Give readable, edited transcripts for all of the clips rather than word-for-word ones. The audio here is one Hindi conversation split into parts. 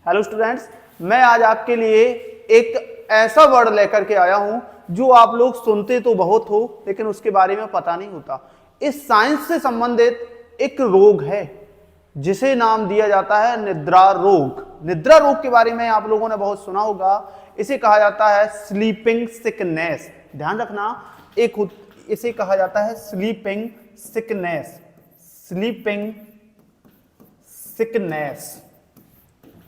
हेलो स्टूडेंट्स, मैं आज आपके लिए एक ऐसा वर्ड लेकर के आया हूं जो आप लोग सुनते तो बहुत हो लेकिन उसके बारे में पता नहीं होता। इस साइंस से संबंधित एक रोग है जिसे नाम दिया जाता है निद्रा रोग। निद्रा रोग के बारे में आप लोगों ने बहुत सुना होगा। इसे कहा जाता है स्लीपिंग सिकनेस। ध्यान रखना, इसे कहा जाता है sleeping sickness. Sleeping sickness,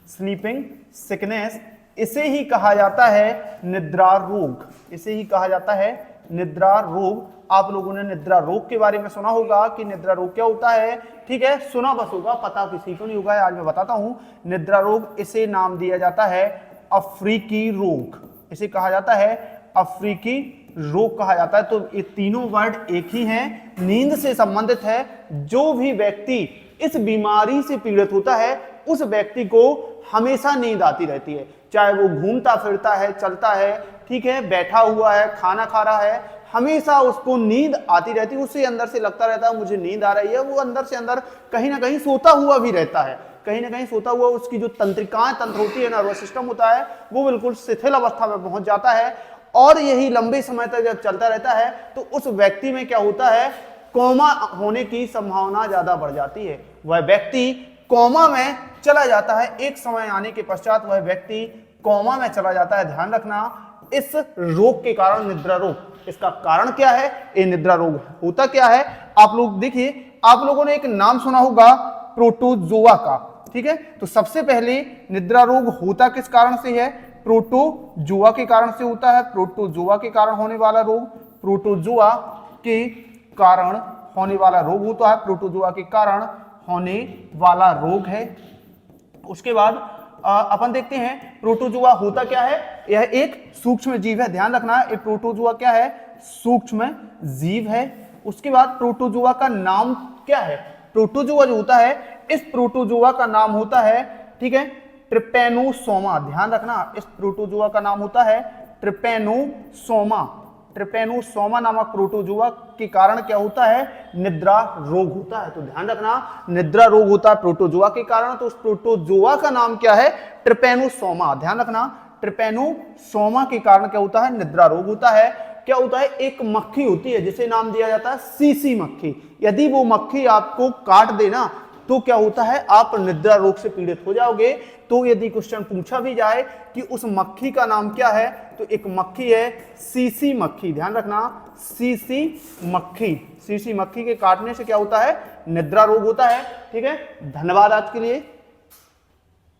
sleeping sickness, इसे ही कहा जाता है निद्रा रोग। इसे ही कहा जाता है निद्रा रोग। आप लोगों ने निद्रा रोग के बारे में सुना होगा कि निद्रा रोग क्या होता है। ठीक है, सुना बस होगा, पता किसी को नहीं होगा। आज मैं बताता हूं निद्रा रोग। इसे नाम दिया जाता है अफ्रीकी रोग। इसे कहा जाता है अफ्रीकी रोग कहा जाता है। तो ये तीनों वर्ड एक ही हैं, नींद से संबंधित है। जो भी व्यक्ति इस बीमारी से पीड़ित होता है उस व्यक्ति को हमेशा नींद आती रहती है, चाहे वो घूमता फिरता है, चलता है, ठीक है, बैठा हुआ है, खाना खा रहा है, हमेशा उसको नींद आती रहती है। उसे अंदर से लगता रहता है मुझे नींद आ रही है। वो अंदर से अंदर कहीं ना कहीं सोता हुआ भी रहता है, कहीं ना कहीं सोता हुआ। उसकी जो तंत्र होती है, नर्वस सिस्टम होता है, वो बिल्कुल शिथिल अवस्था में पहुंच जाता है। और यही लंबे समय तक जब चलता रहता है तो उस व्यक्ति में क्या होता है, कोमा होने की संभावना ज्यादा बढ़ जाती है। वह व्यक्ति कोमा में चला जाता है। एक समय आने के पश्चात वह व्यक्ति कोमा में चला जाता है। ध्यान रखना, इस रोग के कारण, निद्रा रोग, इसका कारण क्या है, ये निद्रा रोग होता क्या है। आप लोग देखिए, आप लोगों ने एक नाम सुना होगा प्रोटोजोआ का। ठीक है, तो सबसे पहले निद्रा रोग होता किस कारण से है, प्रोटोजोआ के कारण से होता है। प्रोटोजोआ के कारण होने वाला रोग, प्रोटोजोआ के कारण होने वाला रोग होता है, प्रोटोजोआ के कारण होने वाला रोग है। उसके बाद अपन देखते हैं प्रोटोजोआ होता क्या है। यह एक सूक्ष्म जीव है। ध्यान रखना, ये प्रोटोजोआ क्या है, सूक्ष्म जीव है। उसके बाद प्रोटोजोआ का नाम क्या है। प्रोटोजोआ जो होता है, इस प्रोटोजोआ का नाम होता है, ठीक है, ट्रिपेनोसोमा। ध्यान रखना, इस प्रोटोजोआ का नाम होता है ट्रिपेनोसोमा। ट्रिपेनोसोमा नामक प्रोटोजोआ के कारण क्या होता है, निद्रा रोग होता है। तो ध्यान रखना, निद्रा रोग होता है प्रोटोजोआ के कारण। तो उस प्रोटोजोआ का नाम क्या है, ट्रिपेनोसोमा। ध्यान रखना, ट्रिपेनोसोमा के कारण क्या होता है, निद्रा रोग होता है। क्या होता है, एक मक्खी होती है जिसे नाम दिया जाता है सीसी मक्खी। यदि वो मक्खी आपको काट देना तो क्या होता है, आप निद्रा रोग से पीड़ित हो जाओगे। तो यदि क्वेश्चन पूछा भी जाए कि उस मक्खी का नाम क्या है, तो एक मक्खी है सीसी मक्खी। ध्यान रखना, सीसी मक्खी। सीसी मक्खी के काटने से क्या होता है, निद्रा रोग होता है। ठीक है, धन्यवाद आज के लिए।